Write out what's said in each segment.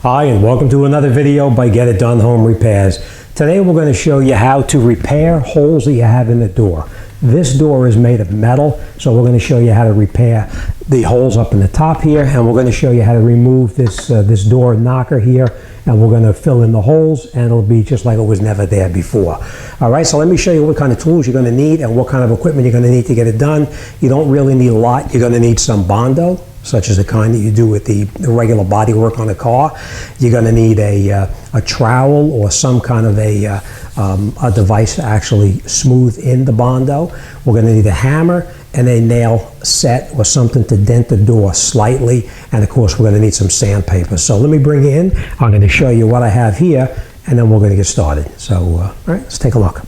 Hi, and welcome to another video by Get It Done Home Repairs. Today we're going to show you how to repair holes that you have in the door. This door is made of metal, so we're going to show you how to repair the holes up in the top here, and we're going to show you how to remove this door knocker here, and we're going to fill in the holes, and it'll be just like it was never there before. All right, so let me show you what kind of tools you're going to need and what kind of equipment you're going to need to get it done. You don't really need a lot. You're going to need some Bondo, such as the kind that you do with the regular body work on a car. You're going to need a trowel or some kind of a device to actually smooth in the Bondo. We're going to need a hammer and a nail set or something to dent the door slightly, and of course we're going to need some sandpaper. So let me bring you in. I'm going to show you what I have here, and then we're going to get started. So all right, let's take a look.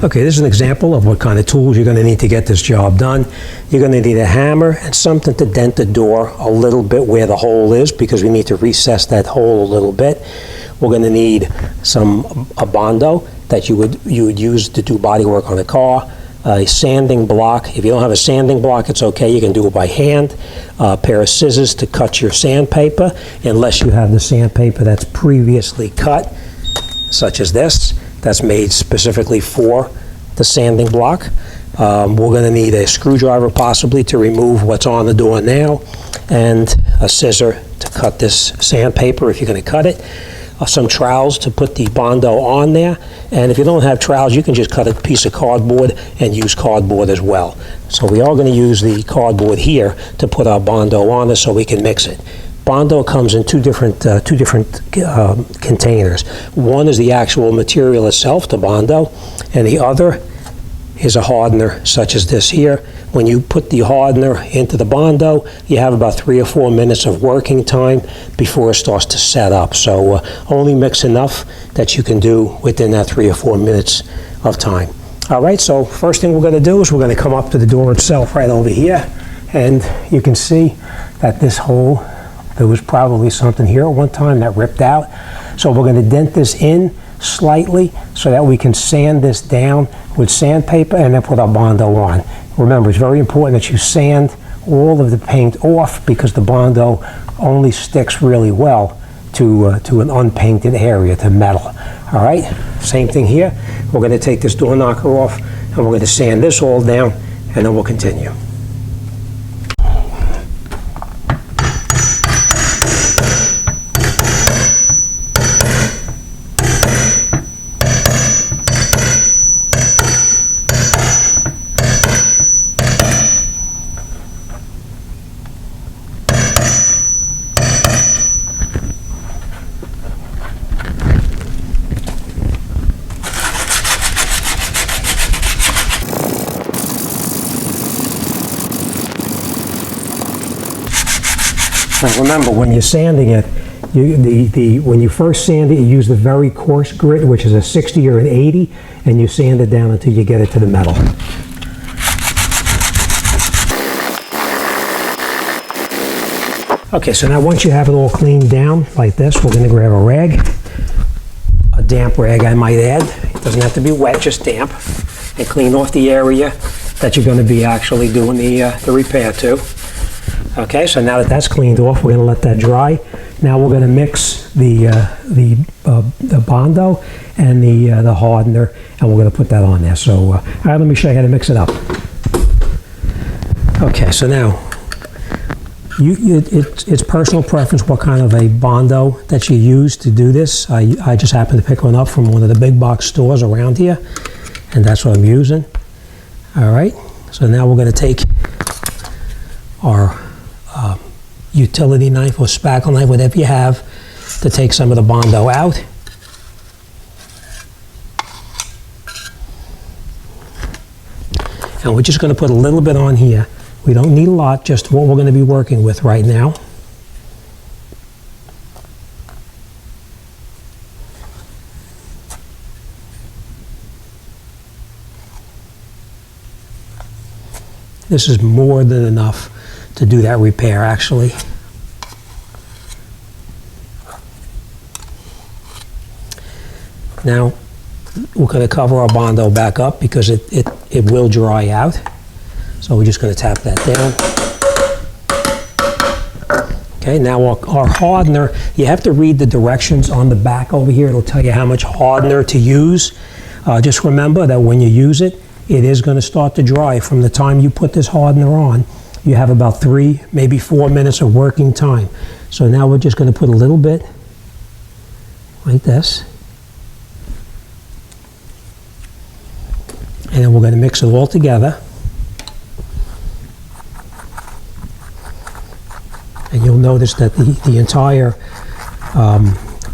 Okay, this is an example of what kind of tools you're going to need to get this job done. You're going to need a hammer and something to dent the door a little bit where the hole is, because we need to recess that hole a little bit. We're going to need a Bondo that you would use to do body work on a car. A sanding block. If you don't have a sanding block, it's okay. You can do it by hand. A pair of scissors to cut your sandpaper, unless you have the sandpaper that's previously cut, such as this. That's made specifically for the sanding block. We're going to need a screwdriver possibly to remove what's on the door now, and a scissor to cut this sandpaper if you're going to cut it. Some trowels to put the Bondo on there, and if you don't have trowels, you can just cut a piece of cardboard and use cardboard as well. So we are going to use the cardboard here to put our Bondo on it so we can mix it. Bondo comes in two different containers. One is the actual material itself, the Bondo, and the other is a hardener such as this here. When you put the hardener into the Bondo, you have about 3 or 4 minutes of working time before it starts to set up. So only mix enough that you can do within that 3 or 4 minutes of time. All right, so first thing we're going to do is we're going to come up to the door itself right over here, and you can see that this hole, there was probably something here at one time that ripped out. So we're going to dent this in slightly so that we can sand this down with sandpaper and then put our Bondo on. Remember, it's very important that you sand all of the paint off, because the Bondo only sticks really well to an unpainted area, to metal. All right, same thing here. We're going to take this door knocker off, and we're going to sand this all down, and then we'll continue. Now remember, when you're sanding it, when you first sand it, you use the very coarse grit, which is a 60 or an 80, and you sand it down until you get it to the metal. Okay, so now once you have it all cleaned down like this, we're going to grab a rag, a damp rag I might add. It doesn't have to be wet, just damp, and clean off the area that you're going to be actually doing the repair to. Okay, so now that that's cleaned off, we're going to let that dry. Now we're going to mix the Bondo and the hardener, and we're going to put that on there. So, all right, let me show you how to mix it up. Okay, so now it's personal preference what kind of a Bondo that you use to do this. I just happened to pick one up from one of the big box stores around here, and that's what I'm using. All right, so now we're going to take our utility knife or spackle knife, whatever you have, to take some of the Bondo out. And we're just going to put a little bit on here. We don't need a lot, just what we're going to be working with right now. This is more than enough to do that repair, actually. Now, we're going to cover our Bondo back up because it will dry out. So we're just going to tap that down. Okay, now our hardener, you have to read the directions on the back over here. It'll tell you how much hardener to use. Just remember that when you use it, it is going to start to dry. From the time you put this hardener on, you have about 3, maybe 4 minutes of working time. So now we're just going to put a little bit like this. And then we're going to mix it all together. And you'll notice that the entire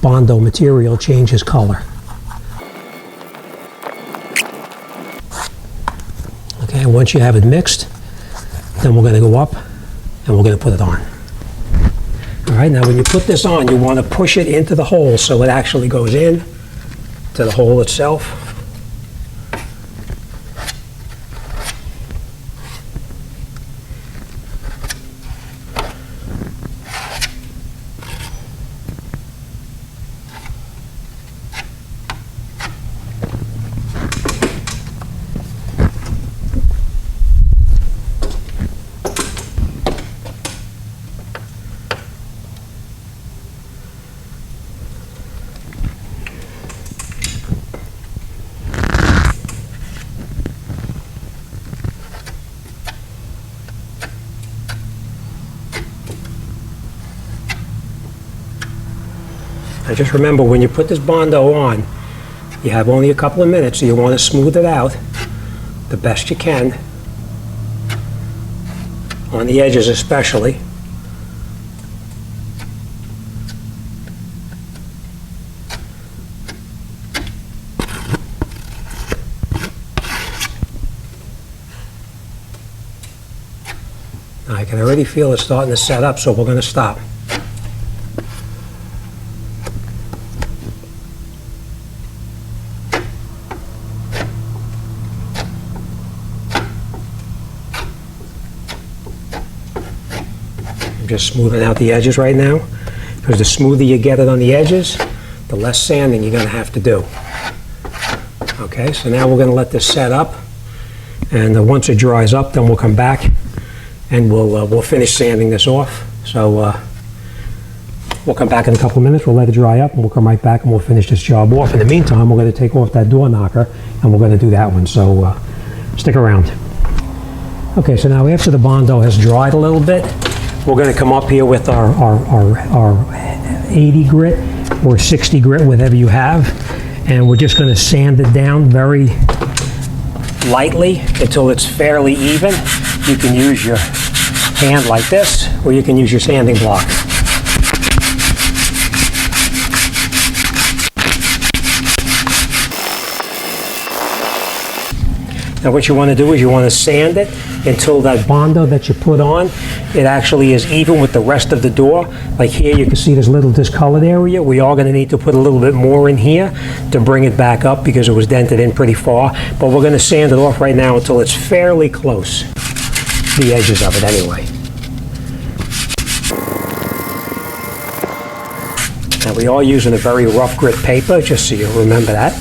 Bondo material changes color. Okay, and once you have it mixed, then we're going to go up and we're going to put it on. All right, now when you put this on, you want to push it into the hole so it actually goes in to the hole itself. Now just remember, when you put this Bondo on, you have only a couple of minutes, so you want to smooth it out the best you can, on the edges especially. Now I can already feel it starting to set up, so we're going to stop. Just smoothing out the edges right now, because the smoother you get it on the edges, the less sanding you're going to have to do. Okay, so now we're going to let this set up, and once it dries up, then we'll come back and we'll finish sanding this off. So we'll come back in a couple of minutes, we'll let it dry up, and we'll come right back and we'll finish this job off. In the meantime, we're going to take off that door knocker and we're going to do that one, so stick around. Okay, so now after the Bondo has dried a little bit, we're going to come up here with our 80 grit or 60 grit, whatever you have, and we're just going to sand it down very lightly until it's fairly even. You can use your hand like this, or you can use your sanding block. Now what you want to do is you want to sand it until that Bondo that you put on, it actually is even with the rest of the door. Like here you can see this little discolored area. We are going to need to put a little bit more in here to bring it back up because it was dented in pretty far. But we're going to sand it off right now until it's fairly close, the edges of it anyway. Now we are using a very rough grit paper, just so you remember that.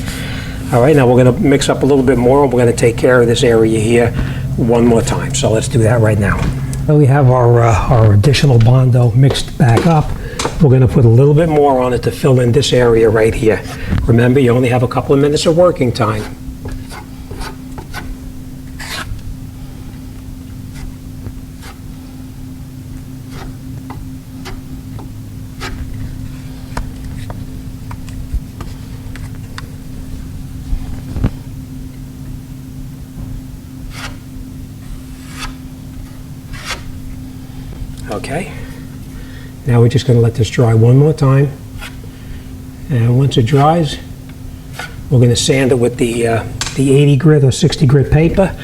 All right, now we're going to mix up a little bit more, and we're going to take care of this area here one more time. So let's do that right now. So we have our additional Bondo mixed back up. We're going to put a little bit more on it to fill in this area right here. Remember, you only have a couple of minutes of working time. Okay, now we're just going to let this dry one more time, and once it dries, we're going to sand it with the 80 grit or 60 grit paper,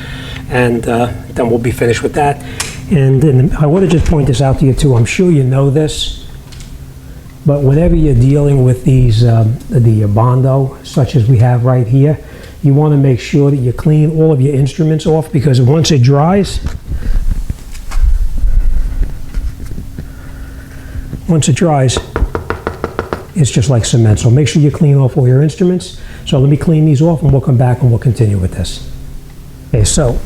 and then we'll be finished with that. And I want to just point this out to you too. I'm sure you know this, but whenever you're dealing with these the Bondo, such as we have right here, you want to make sure that you clean all of your instruments off, because once it dries, it's just like cement. So make sure you clean off all your instruments. So let me clean these off and we'll come back and we'll continue with this. Okay, so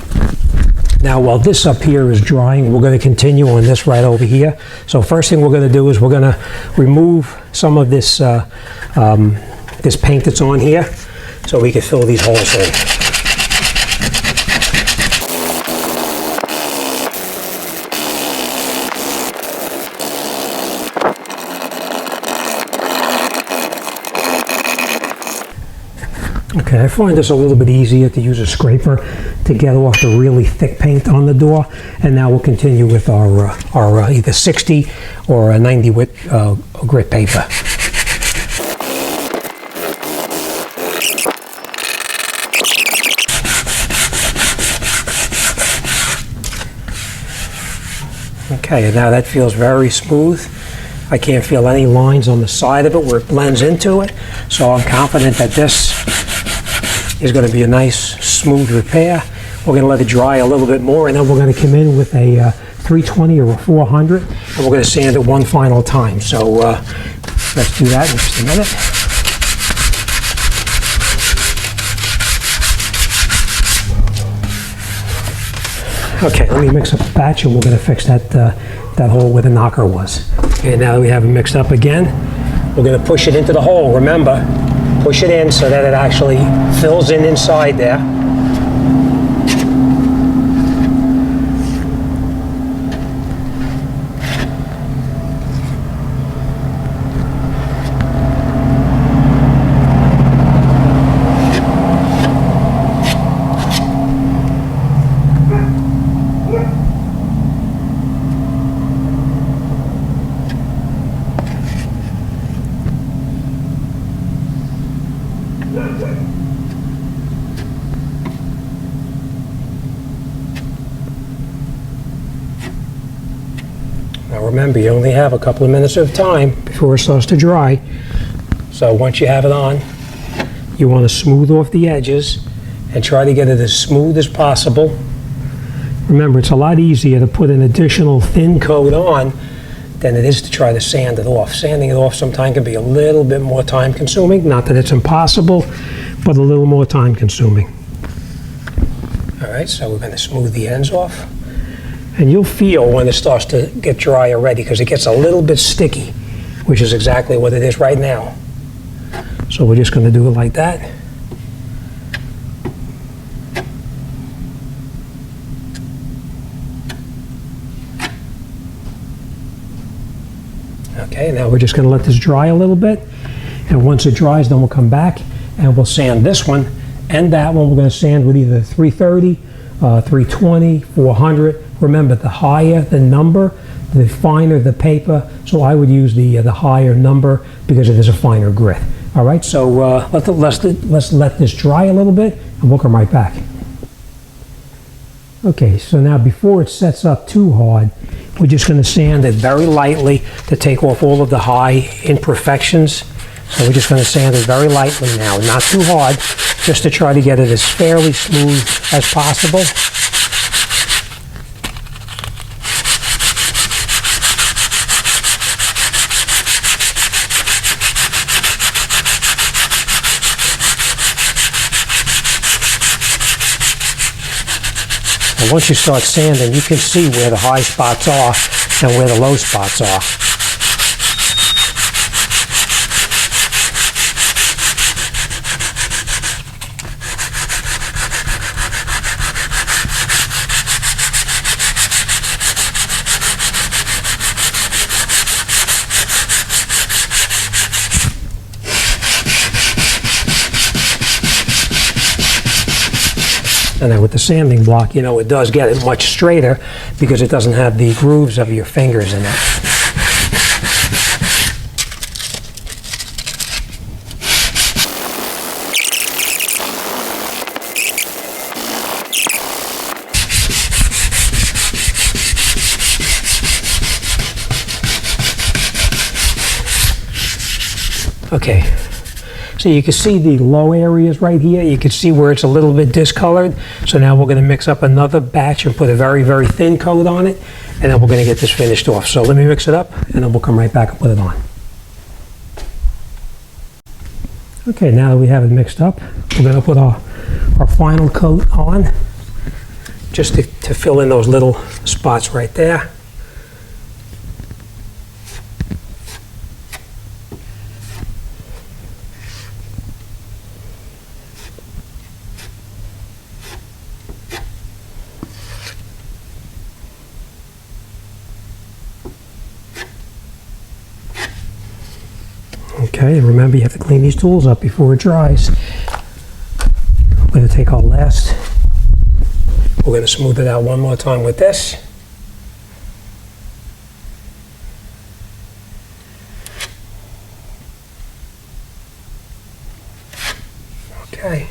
Now, while this up here is drying, we're going to continue on this right over here. So first thing we're going to do is we're going to remove some of this this paint that's on here so we can fill these holes in. Okay, I find this a little bit easier to use a scraper to get off the really thick paint on the door. And now we'll continue with our either 60 or a 90 grit paper. Okay, and now that feels very smooth. I can't feel any lines on the side of it where it blends into it. So I'm confident that this is going to be a nice smooth repair. We're going to let it dry a little bit more, and then we're going to come in with a 320 or a 400, and we're going to sand it one final time. So let's do that in just a minute. Okay, let me mix up the batch, and we're going to fix that hole where the knocker was. Okay, now that we have it mixed up again, we're going to push it into the hole. Remember, push it in so that it actually fills in inside there. Now remember, you only have a couple of minutes of time before it starts to dry. So once you have it on, you want to smooth off the edges and try to get it as smooth as possible. Remember, it's a lot easier to put an additional thin coat on than it is to try to sand it off. Sanding it off sometimes can be a little bit more time consuming. Not that it's impossible, but a little more time consuming. All right, so we're going to smooth the ends off. And you'll feel when it starts to get dry already, because it gets a little bit sticky, which is exactly what it is right now. So we're just going to do it like that. Okay, now we're just going to let this dry a little bit. And once it dries, then we'll come back and we'll sand this one and that one. We're going to sand with either 330, 320, 400. Remember, the higher the number, the finer the paper. So I would use the higher number because it is a finer grit. All right, so let's let this dry a little bit and we'll come right back. Okay, so now before it sets up too hard, we're just going to sand it very lightly to take off all of the high imperfections. So we're just going to sand it very lightly now, not too hard, just to try to get it as fairly smooth as possible. And once you start sanding, you can see where the high spots are and where the low spots are. And then with the sanding block, you know, it does get it much straighter because it doesn't have the grooves of your fingers in it. Okay. So you can see the low areas right here. You can see where it's a little bit discolored. So now we're going to mix up another batch and put a very, very thin coat on it. And then we're going to get this finished off. So let me mix it up and then we'll come right back and put it on. Okay, now that we have it mixed up, we're going to put our final coat on. just to fill in those little spots right there. Okay, and remember you have to clean these tools up before it dries. I'm going to take our last, we're going to smooth it out one more time with this. Okay.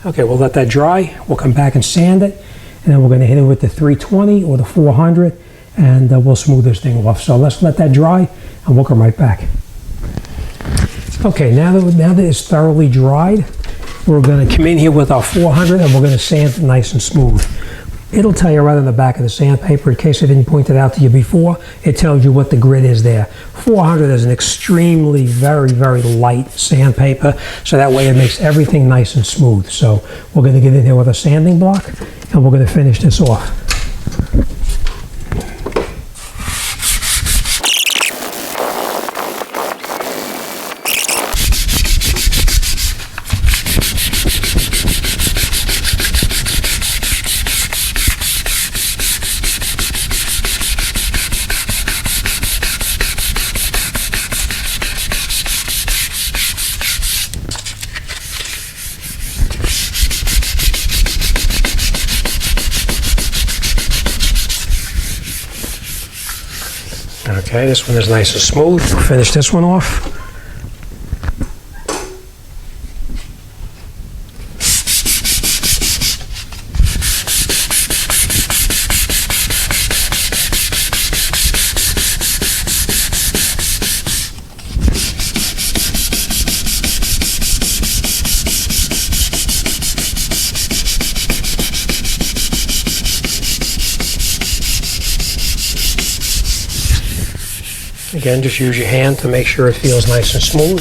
Okay, we'll let that dry. We'll come back and sand it, and then we're going to hit it with the 320 or the 400, and we'll smooth this thing off. So let's let that dry, and we'll come right back. Okay, now that it's thoroughly dried, we're going to come in here with our 400, and we're going to sand it nice and smooth. It'll tell you right on the back of the sandpaper, in case I didn't point it out to you before, it tells you what the grit is there. 400 is an extremely, very, very light sandpaper, so that way it makes everything nice and smooth. So we're going to get in here with a sanding block, and we're going to finish this off. Okay, this one is nice and smooth. We'll finish this one off. Again, just use your hand to make sure it feels nice and smooth.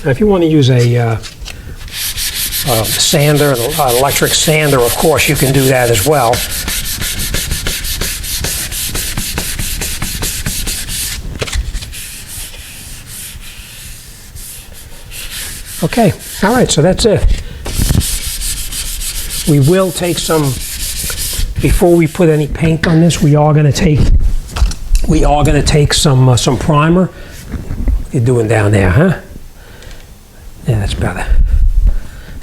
Now, if you want to use a sander, an electric sander, of course, you can do that as well. Okay, all right, so that's it. We will take some. Before we put any paint on this, we are going to take some primer. What are you doing down there, huh? Yeah, that's better.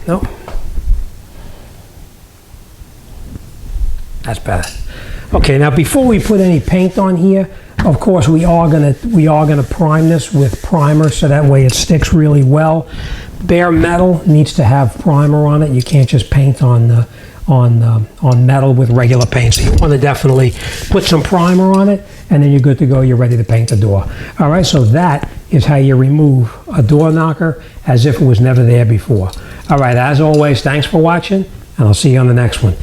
No, that's better. Okay, now before we put any paint on here, of course we are gonna prime this with primer, so that way it sticks really well. Bare metal needs to have primer on it. You can't just paint on metal with regular paint. So you want to definitely put some primer on it, and then you're good to go. You're ready to paint the door. All right, so that is how you remove a door knocker as if it was never there before. All right, as always, thanks for watching, and I'll see you on the next one.